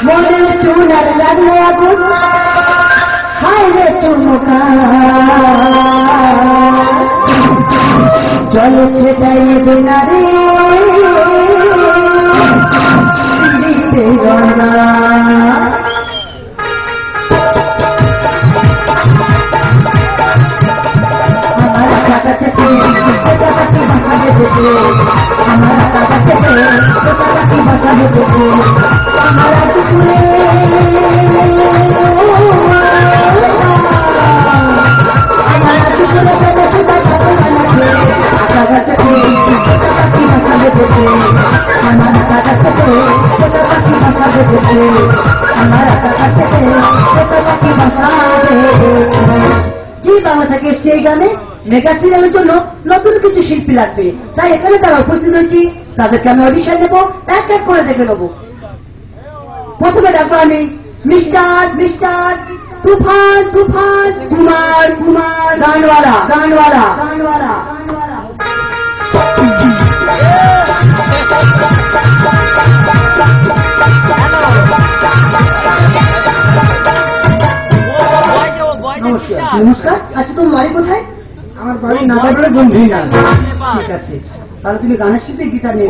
মনের চুনার লাগলে আগুন হায় রে চুমকা জল ছেটাইবে না রে গঙ্গা আমার কাকা চেপে কাকি ভাষা বেঁধেছে আমার কাকা চেপে কাকি ভাষা বেঁধেছে আমার দুপুরে আমার দুপুরে বেশি কথা বানাচ্ছে কাকা চেপে কাকি ভাষা বেঁধেছে আমার কাকা চেপে কাকি ভাষা বেঁধেছে আমার কাকা চেপে কাকি ভাষা বেঁধেছে। জি বাংলা থেকে এসছে এই গানে মেগা সিরিয়ালের জন্য নতুন কিছু শিল্পী লাগবে, তাই এখানে তারা উপস্থিত হয়েছি। তাদেরকে আমি অডিশন দেবো, এক এক করে ডেকে নেবো। প্রথমে ডাকবো আমি মিস্টার মিস্টার তুফান তুফান কুমার কুমার গানওয়ালা গানওয়ালা গানওয়ালা নমস্কার। আচ্ছা তোমার বাড়ি কোথায়? আমার বাড়ি নাগাবলে গম্ভীর না। ঠিক আছে, তাহলে তুমি গানের শিল্পী, গিটার নিয়ে।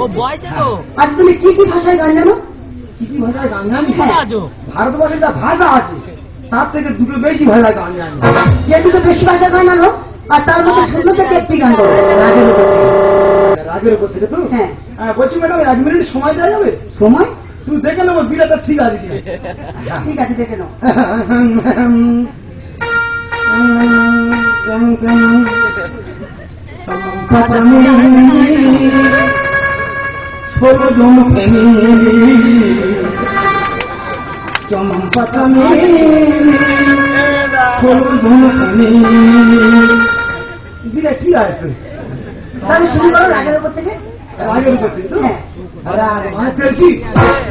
আজ তুমি কি কি ভাষায় গান জানো? কি কি ভাষায় গান জানি? হ্যাঁ। ভারতবর্ষের যা ভাষা আছে তার থেকে দুটো বেশি ভাষায় গান জানি। যে দুটো বেশি ভাষা গান জানো আর তার মধ্যে শূন্য থেকে একটি গান করো রাগের উপর থেকে। তো হ্যাঁ। বলছি ম্যাডাম 1 মিনিট সময় দেওয়া যাবে? সময় তুমি দেখে নেবো বিরাটা ঠিক আছে কিনা। ঠিক আছে, দেখে নাও। দিলে ঠিক আছে। তাহলে শুরু করো রাগের উপর থেকে। রাগের উপর থেকে? তো হ্যাঁ। রাগ মানে তেলকি?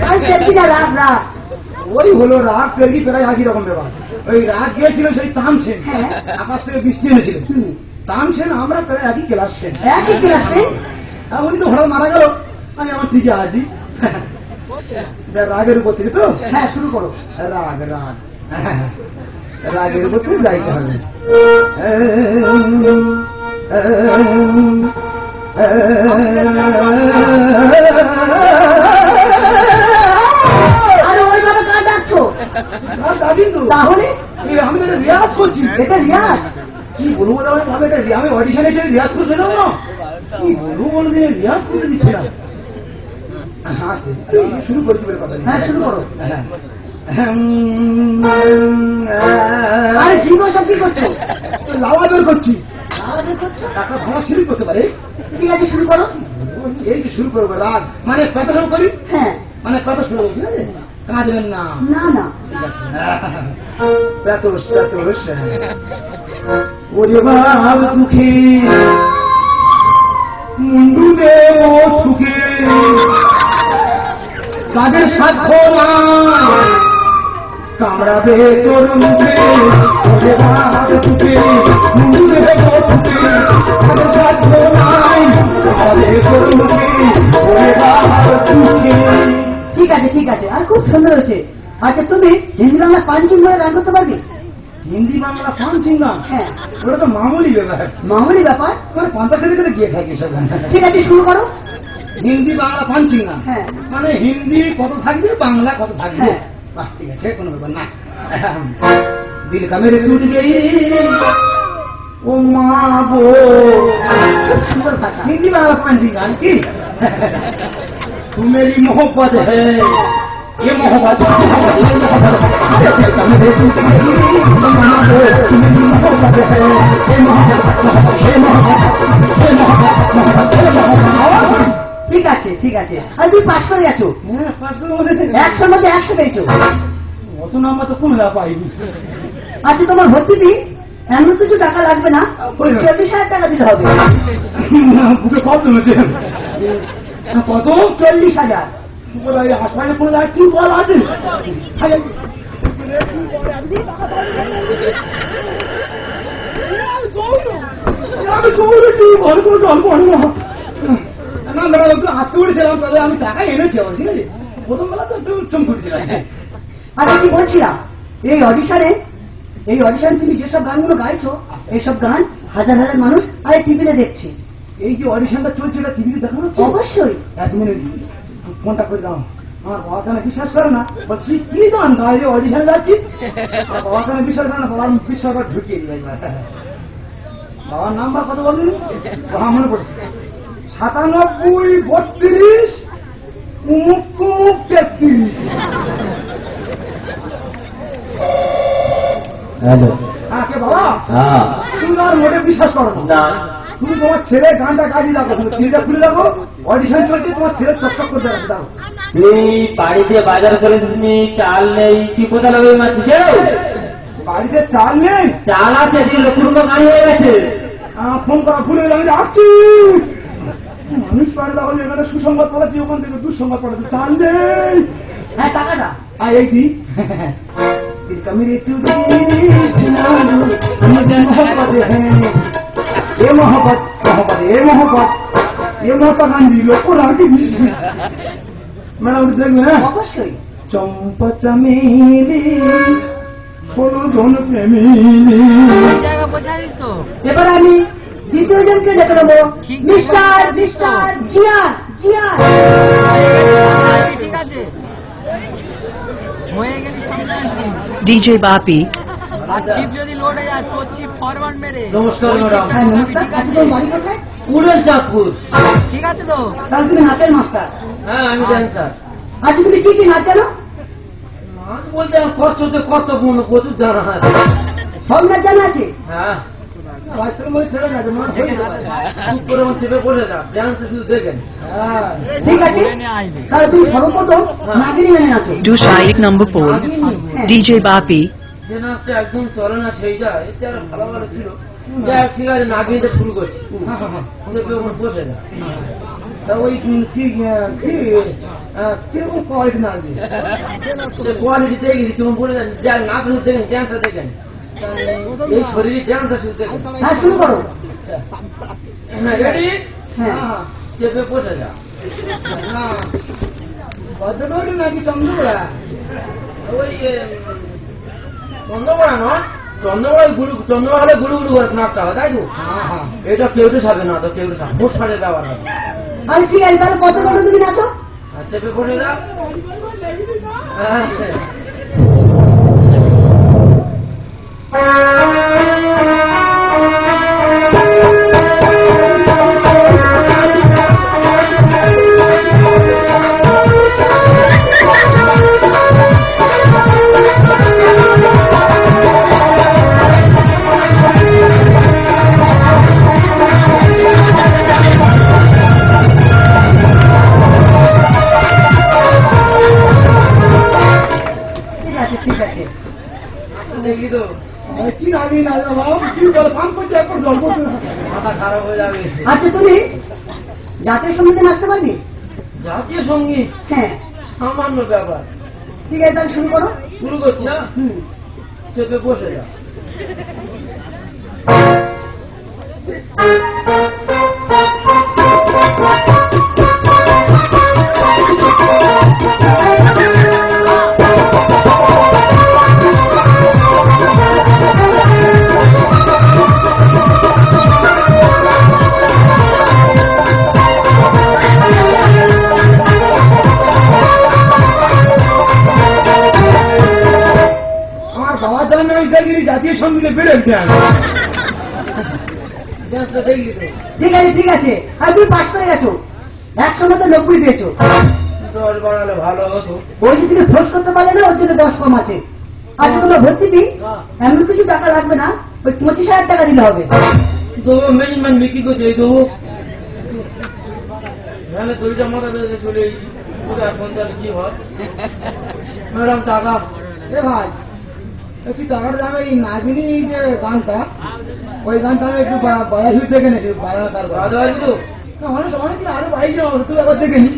আর দেখি না, রাগ রাগ ওই হলো রাগ তেলকি প্রায় একই রকম ব্যাপার। ওই রাগ গিয়েছিল সেই তানসেন, আকাশ থেকে বৃষ্টি এনেছিলেন। তানসেন আমরা প্রায় একই ক্লাস। একই ক্লাস নেই? উনি তো হঠাৎ মারা গেল, আমি আমার ঠিকই আছি। রাগের উপর থেকে। তো হ্যাঁ, শুরু করো। রাগ রাগ রাগের উপর থেকে যাইতে হবে। আর ওইভাবে গান ডাকছো তাহলে? আমি এটা রিয়াজ করছি। এটা রিয়াজ? কি বলবো দাদা, আমি অডিশনে এসে রিয়াজ করতে দেবো না? কি বলবো বলে দিনে রিয়াজ করতে দিচ্ছে না। শুরু করছি বলে কথা। হ্যাঁ, শুরু করো। আরে আরে জীবন সব কি করছো? লালা বের করছি। আওয়াজ করছো? একটা ভালো শুরু করতে পারে। ঠিক আছে, শুরু করো। এই যে শুরু করবো রাগ মানে কথা শুরু করি। হ্যাঁ। মানে কথা শুরু করছি, ঠিক আছে? কাঁদবেন না। না না, প্যাতোস প্যাতোস ওরে বাব দুঃখে মুন্ডু দেব ঠুকে তাদের সাধ্য না কামড়াবে তোর মুখে। ওরে বাব দুঃখে মুন্ডু দেব ঠুকে তাদের সাধ্য নাই কামড়াবে তোর মুখে। ওরে বাব দুঃখে। ঠিক আছে ঠিক আছে, আর খুব সুন্দর হয়েছে। আচ্ছা তুমি হিন্দি বাংলা পাঞ্চুন বলে গান করতে পারবি? হিন্দি বাংলা পাঞ্চিং গান? হ্যাঁ। ওটা তো মামুলি ব্যাপার। মামুলি ব্যাপার? মানে 50 খেতে খেতে গিয়ে থাকে সব। ঠিক আছে, শুরু করো। হিন্দি বাংলা পাঞ্চিং গান? হ্যাঁ। মানে হিন্দি কত থাকবে, বাংলা কত থাকবে? হ্যাঁ। বাহ, ঠিক আছে, কোনো ব্যাপার না। দিল কা মেরে টুট গই ও মা গো। খুব সুন্দর ভাষা। হিন্দি বাংলা পাঞ্চিং গান কি? तू मेरी मोहब्बत है, ये मोहब्बत ঠিক আছে ঠিক আছে, আর তুমি 5 করে গেছো। 100 মধ্যে 100 পেয়েছো। অত নাম্বার তো কোন পাইনি। আচ্ছা তোমার ভর্তি ফি? এমন কিছু টাকা লাগবে না, ওই 40,000 টাকা দিতে হবে। বুকে কত জমেছে? কত? 40,000। হাসপাতালে কোনো যায় কি বল আছে? আজকে উঠেছিলাম, তবে আমি টাকা এনেছি আমার, ঠিক আছে? প্রথম বেলা তো একটু চমকুটেছিলাম। আচ্ছা কি বলছিলাম, এই অডিশন তুমি যেসব গানগুলো গাইছো, এইসব গান হাজার হাজার মানুষ আর টিভিতে দেখছে। এই যে অডিশনটা চলছে এটা টিভিতে দেখানো হচ্ছে? অবশ্যই। 1 মিনিট ফোনটা করে দাও। আমার বাবা কেন বিশ্বাস করে না, তুই কি গান গাই অডিশনে যাচ্ছি? বাবা কেন বিশ্বাস করে না, বাবার বিশ্বাস ঢুকিয়ে দিই। বাবার নাম্বার কত বললেন? বাবা মনে পড়ছে 97 32 উমুক কুমুক 33। হ্যালো। কে বাবা? হ্যাঁ। তুমি আর মোটে বিশ্বাস করো না। তুমি তোমার ছেলে গানটা গাইয়ে রাখো, তুমি ছেলেটা খুলে রাখো, অডিশন চলছে, তোমার ছেলে চকচক করতে রাখো। দাও তুই বাড়িতে বাজার করে দিসনি, চাল নেই, তুই কোথায় লাগবে মারছিস? বাড়িতে চাল নেই? চাল আছে, তুই লক্ষ্মীর গান হয়ে গেছে। ফোন করা ভুলে গেলে আমি রাখছি। মানুষ পারে তাহলে এখানে সুসংবাদ পড়াচ্ছি, ওখান থেকে দুঃসংবাদ পড়াচ্ছি। চাল নেই। হ্যাঁ টাকাটা এই দি গান্ধী লোক রাখি ম্যাডাম দেখবে না? অবশ্যই। চম্পা চামেলি ষোলজন প্রেমিনী। এবার আমি দ্বিতীয় জনকে ডেকে নেবো, মিস্টার জিয়ান। ঠিক আছে, হয়ে গেলি সামনে আসবি। DJ Bapi, আর চিপ যদি লোড হয়ে যায়, তোর চিপ ফরওয়ার্ড মেরে নমস্কার ওই ম্যাডাম। চিপটা হ্যাঁ ঢোকাবি, নমস্কার। ঠিক আচ্ছা আছে? তোর বাড়ি কোথায়? পুরের চাঁদপুর। ঠিক আছে তো? তাহলে তুমি নাচের মাস্টার। হ্যাঁ আমি ড্যান্সার। আচ্ছা তুমি কি কি নাচ জানো? নাচ বলতে আমার কত গুণ প্রচুর জানা আছে। সব নাচ জানা আছে? হ্যাঁ বাচ্চার মধ্যে ছেড়ে গেছে, মনে হয়ে গেছে চুপ করে আমার চেপে বসে যা, ড্যান্স শুধু দেখেন। হ্যাঁ ঠিক আছে, তাহলে তুমি সর্বপ্রথম নাগিনী গানে নাচো। do Shaik number 4, DJ Bapi, যে নাচটা একদম চলে না সেইটা, এতে আরো ভালো ভালো ছিল। দেখ ঠিক আছে, নাগিনীতে শুরু করছি, চেপে ওখানে বসে যা। তা ওই কিরকম কোয়ালিটি না আছে? সে কোয়ালিটি দেখে দিচ্ছি, বলে দেন নাচ শুধু দেখেন, ড্যান্সটা দেখেন, এই শরীরে ড্যান্সটা শুধু দেখেন। হ্যাঁ শুরু করো। রেডি? হ্যাঁ চেপে বসে যা। ভদ্রগৌরী নাকি চন্দ্রগোড়া? ওই চন্দ্রকোড়া নয়, চন্দ্রকোড়া হলে গুলু গুলু করে নাচতে হবে, তাই তো? এটা কেউ তো সাবে না, তো কেউ তো সাবে মোট সারের ব্যবহার হবে। আরে ঠিক আছে, তাহলে কত কত তুমি নাচো। চেপে বসে যা। হ্যাঁ ঠিক আছে। দেখলি তো, কি নাগিনী না বাবা, কি বলে পান করছে, একবার জল করছে। মাথা খারাপ হয়ে যাবে। আচ্ছা তুমি জাতীয় সঙ্গীতে নাচতে পারবি? জাতীয় সঙ্গীত হ্যাঁ সামান্য ব্যাপার। ঠিক আছে, তাহলে শুরু করো। শুরু করছি, হ্যাঁ চেপে বসে যা। আমার বাবা জানে ওই দেখি জাতীয় সঙ্গীতে বেড়ে ড্যান্সটা দেখলি তো, ঠিক আছে। আর তুমি পাস করে গেছো, 100 মধ্যে 90 পেয়েছো। 10 বাড়ালে ভালো হতো। ওই যে তুমি ফোর্স করতে পারলে না, ওর জন্য 10 কম আছে। আচ্ছা তোমার ভর্তি ফি এমন কিছু টাকা লাগবে না, ওই 25,000 টাকা দিলে হবে। তবু মেজরমেন্ট বিক্রি করছে, এই তবু নাহলে 2টা মাথা বেঁধে চলে এখন তাহলে কি হয়? ম্যাডাম টাকা। এ ভাই একটু টাকাটা দাম এই নাগিনী যে গানটা, ওই গানটা আমি একটু বাজার থেকে নেছি, বাজার তার রাজা বাড়ি তো অনেক অনেকদিন আরো বাইরে একটু একবার দেখে নি।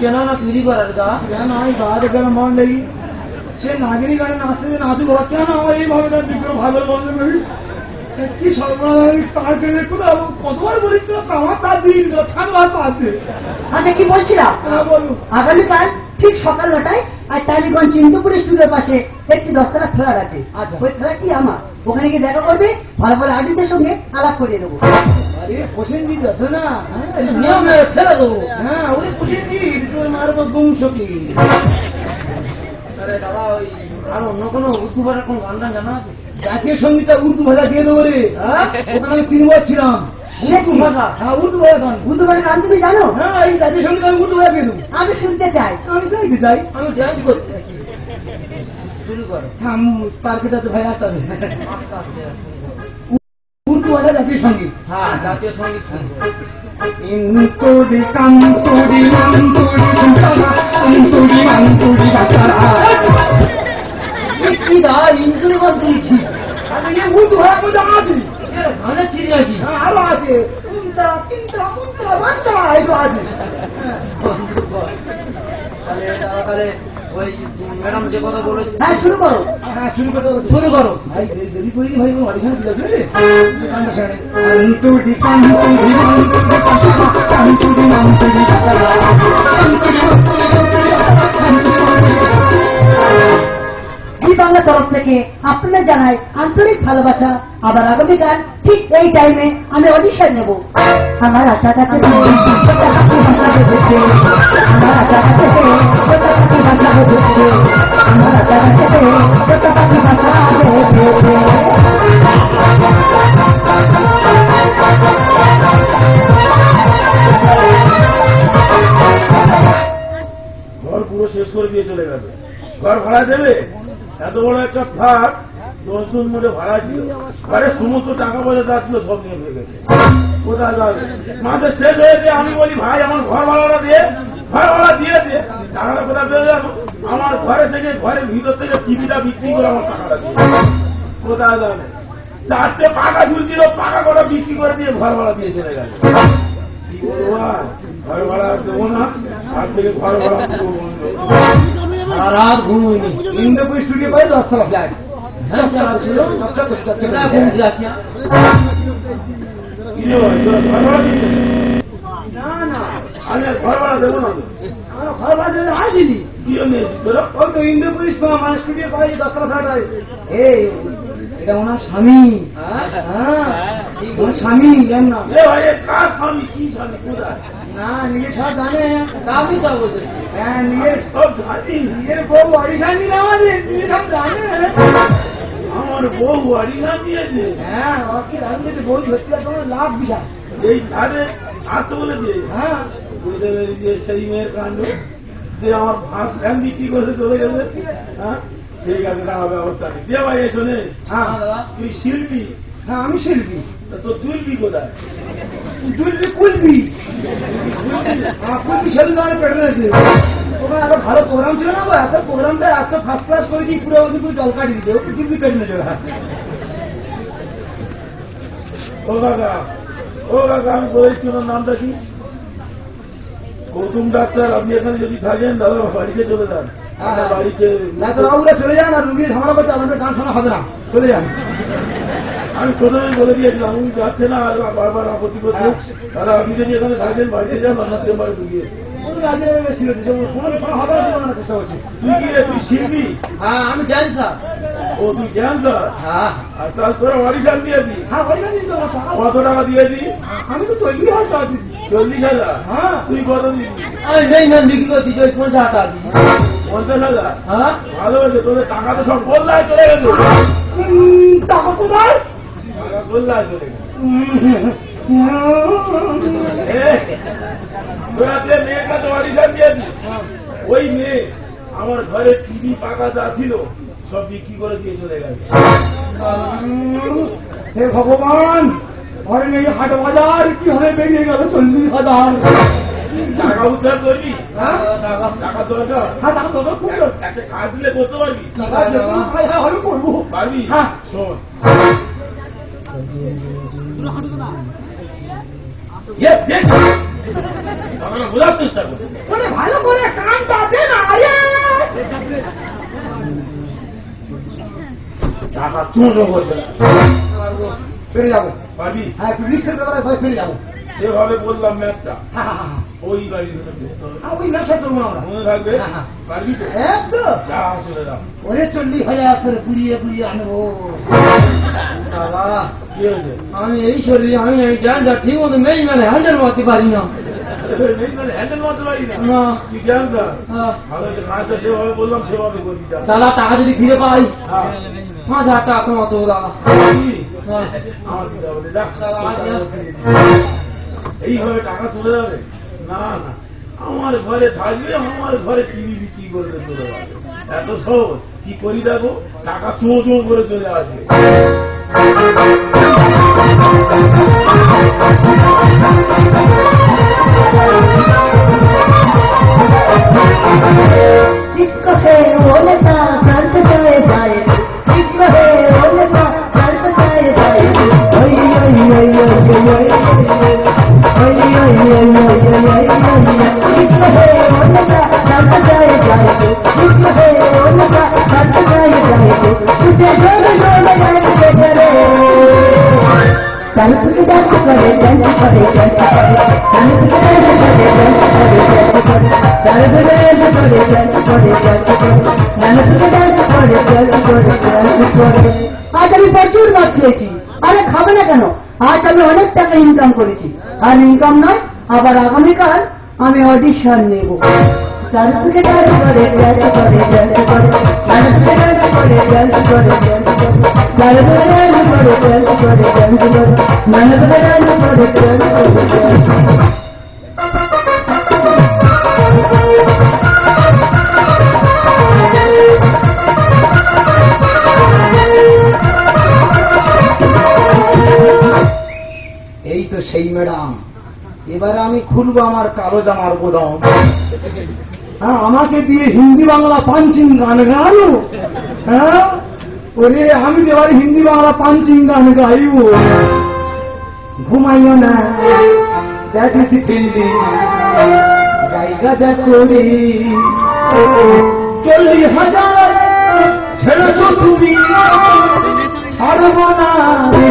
কেন না চুরি করার গা কেন আমি গাড়ি কেন মন লাগি সে নাগিনী গানে নাচতে নাচুক হচ্ছে না আমার এইভাবে তার দিকে ভালো বন্ধ করি কি সর্বনাশ তার জন্য কতবার বলি তো আমার তার দিন ছাড়বার পাচ্ছে। আচ্ছা কি বলছিলাম, হ্যাঁ বলুন। আগামীকাল ঠিক সকাল 9টায় আর টালিগঞ্জ চিন্তুপুর স্কুলের পাশে একটি 10তলা ফ্ল্যাট আছে। আচ্ছা। ওই ফ্ল্যাটটি আমার, ওখানে গিয়ে দেখা করবে, ভালো ভালো আর্টিস্টের সঙ্গে আলাপ করিয়ে দেবো। আরে প্রসেনজিৎ আছে না, নিয়মে ফেলে দেবো। হ্যাঁ ওই প্রসেনজিৎ তোর মারবো গুম সকি। আরে দাদা ওই আর অন্য কোনো উর্দু ভাষার কোন গান টান জানা আছে? জাতীয় সঙ্গীতটা উর্দু ভাষা দিয়ে দেবো রে। হ্যাঁ? ওখানে আমি 3 বার ছিলাম। উর্দু ভাষা? হ্যাঁ উর্দু ভাষা গান। উর্দু ভাষা গান তুমি জানো? হ্যাঁ এই জাতীয় সঙ্গীত আমি উর্দু ভাষা দিয়ে দেবো। আমি শুনতে চাই। আমি গাইতে চাই। আমি ড্যান্স করতে চাই। শুরু করো। পার্কেটা তো ভাই আসতে হবে। আস্তে আস্তে উর্দু ভাষা জাতীয় সঙ্গীত। হ্যাঁ জাতীয় সঙ্গীত শুরু করো। ইন্তুরি কান্তুরি মান্তুরি দুতারা অন্তুরি মান্তুরি বাতারা। এই কি দা ইন্দুরি বান্দুরি ছি আরে এই উর্দু ভাষা মধ্যে আছে। এর গানের ছি নাকি? হ্যাঁ আরো আছে। উন্তরা তিনতরা মুন্তরা বান্তরা এসব আছে। তাহলে দাদা তাহলে ওই ম্যাডাম যে কথা বলেছে হ্যাঁ শুরু করো। হ্যাঁ শুরু করতে হবে। শুরু করো। ভাই দেরি করিনি ভাই অডিশন দিয়েছে রে। অন্তুরি কান্তুরি মান্তুরি বাতারা অন্তুরি মান্তুরি বাতারা। এই বাংলা তরফ থেকে আপনারা জানাই আন্তরিক ভালোবাসা। আবার আগামীকাল ঠিক এই টাইমে আমি অডিশন নেব। আমার আশা কাছে আমার আশা কাছে ভাষা বুঝছে, আমার আশা কাছে ভাষা ঘর পুরো শেষ করে দিয়ে চলে গেছে। ঘর ভাড়া দেবে? এত বড় একটা ফ্ল্যাট 10 জন মিলে ভাড়া ছিল, ঘরে সমস্ত টাকা পয়সা যা ছিল সব নিয়ে হয়ে গেছে। কোথায় যাবে? মাসে শেষ হয়েছে, আমি বলি ভাই আমার ঘর ভাড়াটা দিয়ে, ঘর ভাড়া দিয়ে দিয়ে টাকাটা কোথায় পেয়ে যাবো? আমার ঘরে থেকে ঘরের ভিতর থেকে টিভিটা বিক্রি করে আমার টাকাটা দিয়ে কোথায় যাবে? 4টে পাকা ঝুলছিল, পাকা করে বিক্রি করে দিয়ে ঘর ভাড়া দিয়ে চলে গেছে। কি বলবো আর, ঘর ভাড়া দেবো না, আজ থেকে ঘর ভাড়া পুরো বন্ধ। আর রাত ঘুমোইনি। ইন্দ্রপুর স্টুডিও পাই 10তলা ফ্ল্যাট। হ্যাঁ চালা ছিল ঘুম যাচ্ছি। কি রে ভাই, তোরা ঘর ভাড়া দিচ্ছিস? না না আমি আর ঘর ভাড়া দেবো না তো। আমার ঘর ভাড়া দিলে আসিনি। কি জন্য এসেছিস তোরা? ওই তো ইন্দ্রপুর মানে স্টুডিও পাই 10তলা ফ্ল্যাট হয়। এই এটা ওনার স্বামী। হ্যাঁ ওনার স্বামী জান না। এ ভাই, এ কার স্বামী? কি স্বামী? কোথায়? না নিজের সব জানে। আমি তা বলতে হ্যাঁ নিজের সব জানি। নিজের বউ অডিশন দিলে আমাদের নিজে সব জানে। আমার বউ অডিশন দিয়েছে। হ্যাঁ ওকে রাখলে বউ ধরতে তোমার লাভ বিশাল। এই ধারে আসতে বলেছে। হ্যাঁ বুঝতে পেরেছি যে সেই মেয়ের কাণ্ড, যে আমার ফ্যান বিক্রি করে চলে গেছে। হ্যাঁ ঠিক আছে, তার ব্যবস্থা নেই। দে ভাই, এসো নে। হ্যাঁ তুই শিল্পী, হ্যাঁ আমি শিল্পী। তা তোর চুলবি কোথায়? দুলবি কুলবি। হ্যাঁ কুলবি সেদিন আমার পেটে রয়েছে। ওখানে এত ভালো প্রোগ্রাম ছিল না, এত প্রোগ্রামটা এত ফার্স্ট ক্লাস করেছি, পুরো পুরো জল কাটিয়ে দিতে কুলবি পেটে নিয়ে চলে। ও কাকা, ও কাকা, আমি বলেছি ওনার নামটা কি? গৌতম ডাক্তার। আপনি এখানে যদি থাকেন দাদা বাড়িতে চলে যান। আমার বাড়িতে না তো বাবুরা চলে যান, আর রুগীর ঝামেলা করতে আপনাদের গান শোনা হবে না, চলে যান। আমি প্রথমেই বলে দিয়েছিলাম, আমি যাচ্ছে না, আর বারবার আপত্তি করছে। দাদা আপনি যদি এখানে থাকেন বাড়িতে যান, আপনার চেম্বারে ঢুকিয়ে। আগে ছিল কোনো শোনা হবে না, শোনানোর চেষ্টা করছি। তুই কি রে? তুই শিল্পী? হ্যাঁ আমি ড্যান্সার। ও তুই ড্যান্সার? হ্যাঁ আর তার তোরা অডিশন দিয়েছি? হ্যাঁ বলি না দিতে হবে। কত টাকা দিয়েছি? আমি তো তৈরি হওয়ার টাকা দিচ্ছি। 40,000। হ্যাঁ তুই কত দিবি? আমি নেই না বিক্রি করছি 50 টাকা দিই। 50,000? হ্যাঁ ভালো হয়েছে, তোদের টাকা তো সব বললায় চলে গেছে। টাকা কোথায়? টাকা বললায় চলে গেছে। তোরা যে মেয়ের কাছে অডিশন দিয়েছিস, ওই মেয়ে আমার ঘরে টিভি পাকা যা ছিল সব বিক্রি করে দিয়ে চলে গেছে। হে ভগবান, ঘরে নেই হাট বাজার, কি হবে বেরিয়ে গেল 40,000। টাকা উদ্ধার করবি? হ্যাঁ টাকা দরকার? হ্যাঁ টাকা দরকার খুব দরকার। একটা কাজ দিলে করতে পারবি? টাকা যে কোনো কাজ হয় আমি করবো। পারবি? হ্যাঁ। শোন, আমরা বোঝার চেষ্টা করি। বলে ভালো করে কানটা দে না। টাকা চুঁচো করছে না। ফিরে যাবো। পারবি? হ্যাঁ একটু রিক্সের ব্যাপারে ফিরে যাবো। সেভাবে বললাম ম্যাপটা হ্যাঁ হ্যাঁ হ্যাঁ ওই বাড়ির ভিতরে ঢুকতে হবে। ওই ব্যবসা করবো আমরা। মনে থাকবে? হ্যাঁ, হ্যাঁ। পারবি তো? হ্যাঁ তো যা চলে যাও। ওরে 40,000 করে গুড়িয়ে গুড়িয়ে আনবো। বাবা, কি হয়েছে? আমি এই শরীরে আমি এই ক্যান্সার ঠিক মতো মেয়ে মানে হ্যান্ডেল মারতে পারি না। হ্যান্ডেল মারতে পারি না? না। কি ক্যান্সার? হ্যাঁ। ভালো যে কাজটা যেভাবে বললাম সেভাবে করবি। যা। দাদা টাকা যদি ফিরে পাই হ্যাঁ। 5,000 টাকা তোমার তো দাদা। কি? হ্যাঁ। আমার দিতে হবে, যা। দাদা, আজ যা। এইভাবে টাকা চলে যাবে? না না, আমার ঘরে থাকবে, আমার ঘরে টিভি বিক্রি করবে চলে যাবে। এত সহজ? কি করি দেখো, টাকা চোঁ চোঁ করে চলে আসবে। इसको है वो नशा चलते जाए जाए, इसको है वो नशा चलते जाए जाए। ओय ओय ओय ओय ओय ओय ओय। इसको है वो नशा चलते जाए जाए, इसको है वो नशा चलते जाए जाए। उसे जोड़ जोड़ डांस करे, डांस करे, डांस करे, डांस करे, डांस करे, डांस करे। आज আমি প্রচুর মদ খেয়েছি। আরে খাবে না কেন? আজ আমি অনেক টাকা ইনকাম করেছি। আর ইনকাম নয়, আবার আগামীকাল আমি অডিশন নেব। ডান্স করে ডান্স করে ডান্স করে ডান্স করে, ডান্স করে ডান্স করে ডান্স করে ডান্স করে, ডান্স করে ডান্স করে ডান্স করে ডান্স করে, ডান্স করে ডান্স করে ডান্স করে। এই তো সেই ম্যাডাম, এবারে আমি খুলবো আমার কালো জামার গোদাম। হ্যাঁ আমাকে দিয়ে হিন্দি বাংলা পাঞ্চিং গান গাইও। হ্যাঁ ওরে আমি এবারে হিন্দি বাংলা পাঞ্চিং গান গাইব। ঘুমাইও না দেখেছি ফিল্ডিং জায়গা দেখি 40,000 ছেড়েছ তুমি ছাড়বো না রে।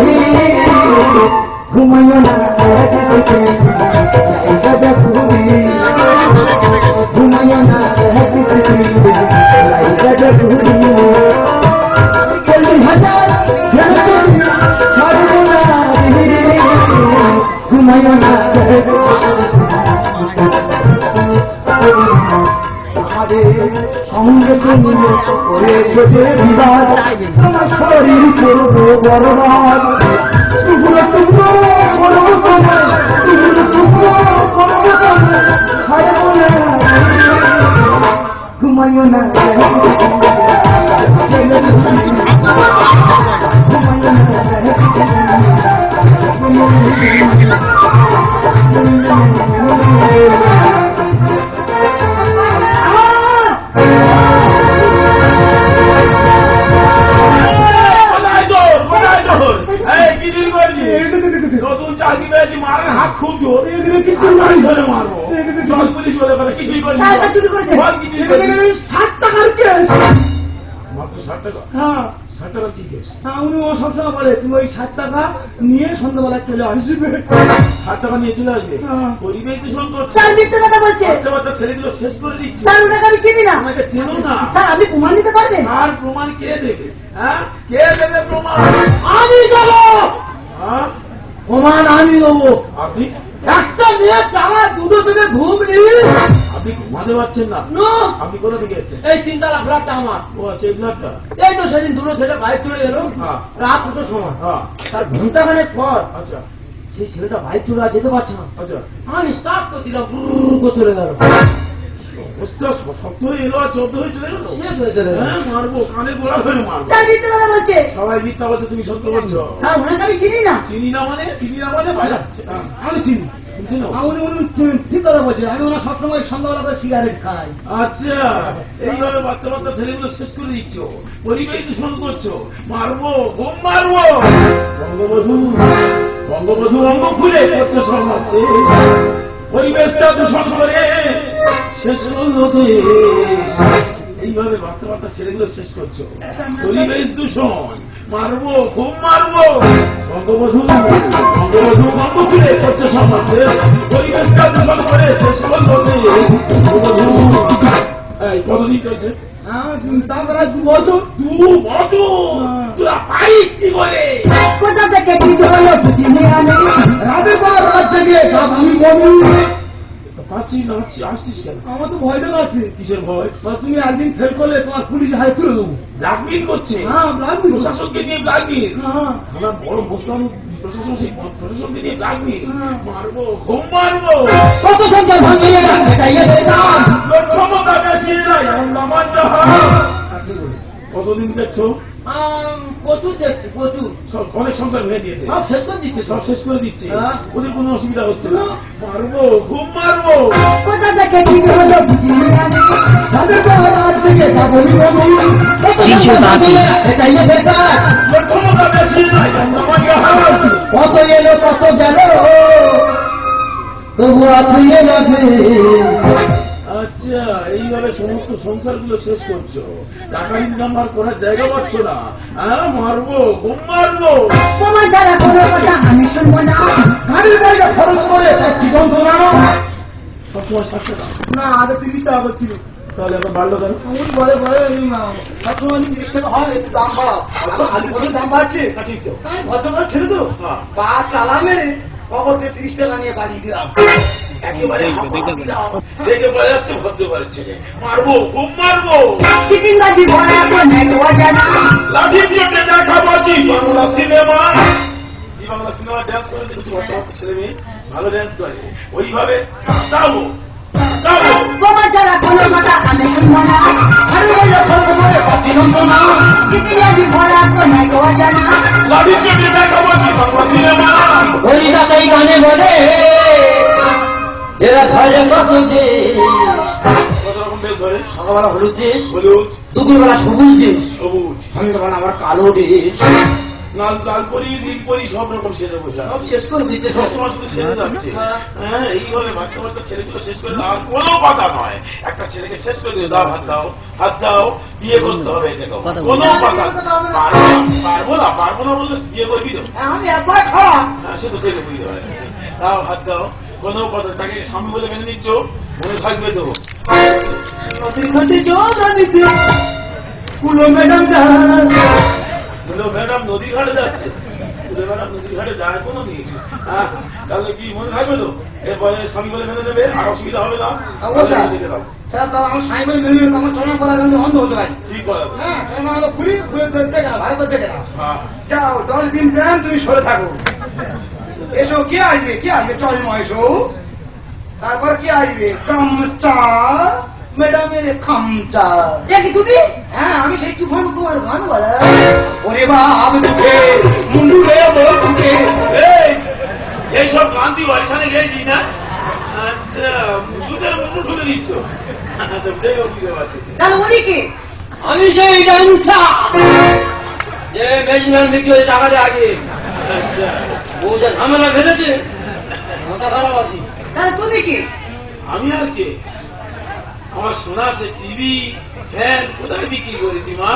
ঘুমাইও না জায়গা দেখি, ঘুমাইও না জায়গা দেখি। 40,000 ছেড়েছ তুমি ছাড়বো না রে। ঘুমাইও না আমাদের সঙ্গে তুমি করেছ যে বিবাদ, তোমার শরীর করবো বরবাদ। টুকরো টুকরো করবো তোমার, টুকরো টুকরো করবো তোমার, ছাড়বো না ঘুমাইও না নতুন চাকরি পেয়েছি, মারের হাত খুব জোর, ধরে মারবো। জল পুলিশ বলে কথা কিছুই করিনি। 60 টাকার কেস। মাত্র 60 টাকা? হ্যাঁ 60 টাকা কি কেস? উনি সবসময় বলে তুমি ওই 60 টাকা নিয়ে সন্ধ্যাবেলা চলে আসবে। 60 টাকা নিয়ে চলে আসবে? হ্যাঁ। পরিবেশ দূষণ করছে, স্যার মিথ্যে কথা বলছে। বাচ্চা ছেলেগুলো শেষ করে দিচ্ছে। স্যার ওনাকে আমি চিনি না। আমাকে চেনো না। স্যার আপনি প্রমাণ দিতে পারবেন? আর প্রমাণ কে দেবে? হ্যাঁ কে দেবে প্রমাণ? আমি দেবো হ্যাঁ প্রমাণ, আমি দেবো। আপনি একটা মেয়ে টানা দুটো থেকে ঘুম নিই। আপনি ঘুমাতে পারছেন না? না, আপনি কোথা থেকে এসেছেন? এই 3 তলা ফ্ল্যাটটা আমার। ও আচ্ছা, এই ফ্ল্যাটটা? এই তো সেদিন দুটো ছেলে বাইক চলে এলো হ্যাঁ। রাত 2টোর সময়। হ্যাঁ তার ঘন্টাখানেক পর আচ্ছা সেই ছেলেটা বাইক চলে আর যেতে পারছে না। আচ্ছা। আমি স্টার্ট করে দিলাম, করে চলে গেল। শক্ত হয়ে এলো আর 14 হয়ে চলে গেল। শেষ হয়ে চলে গেল। হ্যাঁ মারবো, কানে গোড়া ধরে মারবো। তার মিথ্যে কথা বলছে। সবাই মিথ্যা বলছে, তুমি সত্য বলছো। স্যার ওনাকে আমি চিনি না। চিনি না মানে আমি চিনি চিনো? উনি ঠিক কথা বলছে। আমি ওনার সবসময় সন্ধ্যাবেলা করে সিগারেট খাই। আচ্ছা, এইভাবে বাচ্চা বাচ্চা ছেলেগুলো শেষ করে দিচ্ছ, পরিবেশ দূষণ করছো, মারবো, বোম মারবো। বঙ্গবধূ বঙ্গবধূ অঙ্গ খুলে করছে সমাজে, পরিবেশটা দূষণ করে শেষ করলো দেশ। এইভাবে বাচ্চা বাচ্চা ছেলেগুলো শেষ করছো, পরিবেশ দূষণ, মারবো, খুব মারবো। বঙ্গবধূ বঙ্গবধূ অঙ্গ খুলে করছে সমাজে, পরিবেশটা দূষণ করে শেষ করলো দেশ। বঙ্গবধূ এই কতদিন চলছে? তারপরে 2 বছর। 2 বছর? তোরা পারিস কি করে? কোথা থেকে কি হলো বুঝিনি আমি। রাতে পর রাত থেকে আমি বলি পাচ্ছিস না, আসছিস কেন? আমার তো ভয়টা লাগছে। কিসের ভয়? তুমি একদিন ফেল করলে তোমার পুলিশ হাই তুলে দেবো। ব্ল্যাকমেল করছে? হ্যাঁ ব্ল্যাকমেল। প্রশাসনকে নিয়ে ব্ল্যাকমেল? হ্যাঁ আমার বড় মুসলাম প্রশাসন, সেই প্রশাসনকে নিয়ে ব্ল্যাকমেল। মারবো, ঘুম মারবো। কত সংখ্যার ভাঙিয়ে দেখাইয়ে দেখাম। ক্ষমতা বেশি নাই, আমার কতদিন দেখছো? প্রচুর দেখছি, প্রচুর। সব অনেক সংসার ভেঙে দিয়েছে, সব শেষ করে দিচ্ছে। সব শেষ করে দিচ্ছে। হ্যাঁ। ওদের কোনো অসুবিধা হচ্ছে না। মারবো, ঘুম মারবো। কোথা থেকে কি হলো বুঝিনি আমি। রাতে পর রাত থেকে বলি DJ Bapi, দেখাইয়ে দেখা। ক্ষমতা বেশি নাই, আমার কত এলো কত গেল, তবু আছে লাগে। আচ্ছা, এইভাবে সমস্ত সংসারগুলো শেষ করছো, টাকা ইনকাম আর করার জায়গা পাচ্ছ না। হ্যাঁ, মারবো, ঘুম মারবো। তোমার দ্বারা কোনো কথা আমি শুনবো না। গাড়ির বাইরে খরচ করে কি যন্ত্রণা। সবসময় 700 টাকা। না আগে 30 টাকা করছিল। তাহলে এখন বাড়লো কেন? উনি বলে সবসময় 30 টাকা হয়, একটু দাম বাড়াও। আলু পথের দাম বাড়ছে। ঠিক তো? ভদ্রকাল ছেড়ে তো হ্যাঁ। পা চালামে পকেটে 30 টাকা নিয়ে বাড়িয়ে দিলাম। একেবারে দেখে বোঝা যাচ্ছে ভদ্র ঘরের ছেলে। মারবো, খুব মারবো। চিটিংবাজি ভরা কোনে তোয়া জানা। লাঠির চোটে দেখাবো জি বাংলা সিনেমা। জি বাংলা সিনেমা ড্যান্স করে দেখছি, বাচ্চা বাচ্চা ছেলে মেয়ে ভালো ড্যান্স করে। ওইভাবে যাবো যাবো। তোমার দ্বারা কোনো কথা আমি শুনবো না। গাড়ির বাইরে খরচ করে পাচ্ছি যন্ত্রণা। চিটিংবাজি ভরা কোনে তোয়া জানা। লাঠির চোটে দেখাবো জি বাংলা সিনেমা। ওই রাতেই গানে বলে এরা ঘরে কত দেশ। কত রকম বেশ ধরে? সকালবেলা হলুদ দেশ, হলুদ, দুপুরবেলা সবুজ দেশ, সবুজ, সন্ধ্যাবেলা আবার কালো দেশ। লাল লাল পরি, নীল পরি, সব রকম সেজে বসে সব শেষ করে দিচ্ছে সব। সবসময় শুধু সেরে যাচ্ছে। হ্যাঁ, এইভাবে বাচ্চা বাচ্চা ছেলেগুলো শেষ করে আর কোনো কথা নয়। একটা ছেলেকে শেষ করে দিয়ে দাও, হাত দাও, হাত দাও, বিয়ে করতে হবে, এটা কোনো কথা পারবো না, পারবো না বললে বিয়ে করবি তো? আমি একবার খাওয়া। হ্যাঁ, সে তো খেলে বুঝতে হয়। দাও, হাত দাও, কোনো কথা, তাকে স্বামী বলে মেনে নিচ্ছ, মনে থাকবে তো। কুলো ম্যাডাম বললো ম্যাডাম নদী ঘাটে যাচ্ছে। বলে ম্যাডাম নদী ঘাটে যায় কোনো দিন? তাহলে কি মনে থাকবে তো? এরপরে স্বামী বলে মেনে নেবে, আর অসুবিধা হবে না। অবশ্যই। লিখে দাও। আমার সাইকেল মেনে আমার চলা করার জন্য অন্ধ হতে পারি। ঠিক বলে। হ্যাঁ খুলি খুলে দেখে না, ভালো করে দেখে না। হ্যাঁ, যাও 10 দিন প্ল্যান, তুমি সরে থাকো। এসো, কে আসবে, কে আসবে? চলমা এসো। তারপর কি আসবে? খামচা, ম্যাডামের খামচা। দেখি তুমি। হ্যাঁ, আমি সেই তুফান তোমার গান বলা। ওরে বাপ দুঃখে মুন্ডু দুঃখে। এইসব গান তুই ওইখানে গেছিস না? আচ্ছা, দুধের মুন্ডু ঠুকে দিচ্ছ। আচ্ছা, দেখো বুঝতে পারছি। তাহলে উনি কি? আমি সেই ডান্সার যে মেজম্যান বিক্রি হয়ে টাকা দেয় আগে। আচ্ছা, ও যা ঝামেলা ফেলেছে, মাথা খারাপ আছে। তাহলে তুমি কি? আমি আর কে? আমার শোনা আছে টিভি, ফ্যান কোথায় বিক্রি করেছি মা?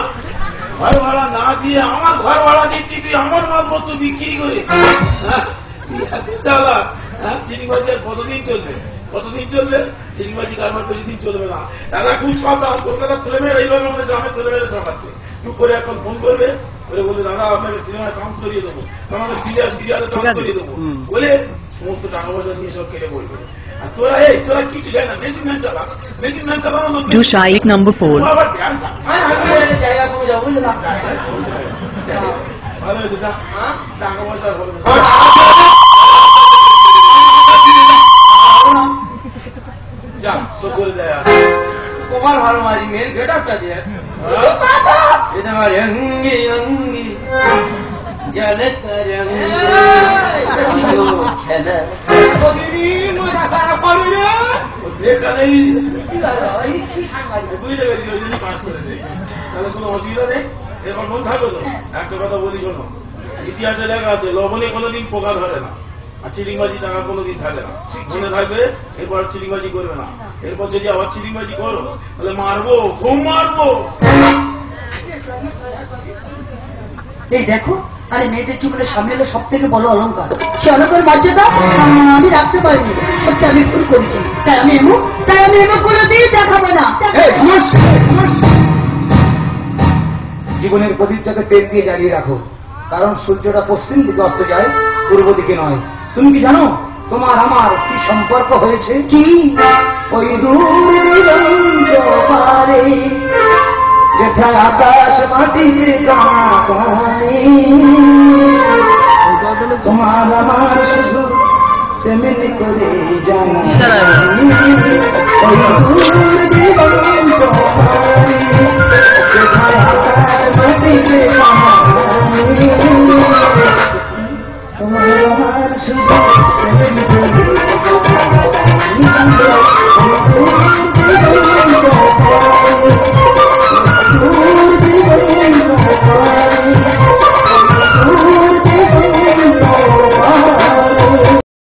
ঘর ভাড়া না দিয়ে আমার ঘর ভাড়া দিচ্ছি, তুই আমার মালপত্র বিক্রি করে। চালা। হ্যাঁ, চিনিবাজি আর কতদিন চলবে? কতদিন চলবে চিনিবাজি কারবার? বেশি দিন চলবে না। তারা খুব সাবধান, কলকাতার ছেলেমেয়েরা এইভাবে আমাদের গ্রামের ছেলেমেয়েরা ঠকাচ্ছে। চুপ করে এখন ফোন করবে, বলে বলে দাদা আপনাকে সিনেমায় চান্স করিয়ে দেবো, আমাদের সিরিয়ালে চান্স করিয়ে দেবো বলে সমস্ত টাকা পয়সা নিয়ে সব কেটে পড়বে। আর তোরা কিছু যায় না, মেশিন ম্যান চালাস, মেশিন ম্যান চালানো Dushayik number 4, আবার ড্যান্স জায়গা কমে যাবো বুঝলে না? ভালো হয়েছে, টাকা পয়সা হবে না। যা সব করে দেয়। কমাল ভালো মারি মেয়ের গেট আপটা দিয়ে এটা আমার অঙ্গি অঙ্গি জলে খেলা তাহলে কোনো অসুবিধা নেই, এরপর মন থাকবে তো। একটা কথা বলি শোনো, ইতিহাসে লেখা আছে লবণে কোনোদিন পোকা ধরে না, আর চিড়িংবাজি টাকা কোনোদিন থাকে না। মনে থাকবে, এরপর চিড়িংবাজি করবে না। এরপর যদি আবার চিড়িংবাজি করো তাহলে মারবো, খুব মারবো। এই দেখো, আরে মেয়েদের জীবনের সামনে এলো সব থেকে বড় অলঙ্কার, সে অলঙ্কার মর্যাদা আমি রাখতে পারিনি। সত্যি আমি ভুল করেছি, তাই আমি এমন কোনোদিন দেখাবো না। জীবনের প্রদীপটাকে তেল দিয়ে জ্বালিয়ে রাখো, কারণ সূর্যটা পশ্চিম দিকে অস্ত যায়, পূর্ব দিকে নয়। তুমি কি জানো তোমার আমার কি সম্পর্ক হয়েছে? কি ওই পারে যেটা আকাশ মাটির কানে, তোমার আমার শুধু তেমনি করে জানা। ওই দিগন্ত পারে যেটা আকাশ মাটির কানে, তোমার আমার শুধু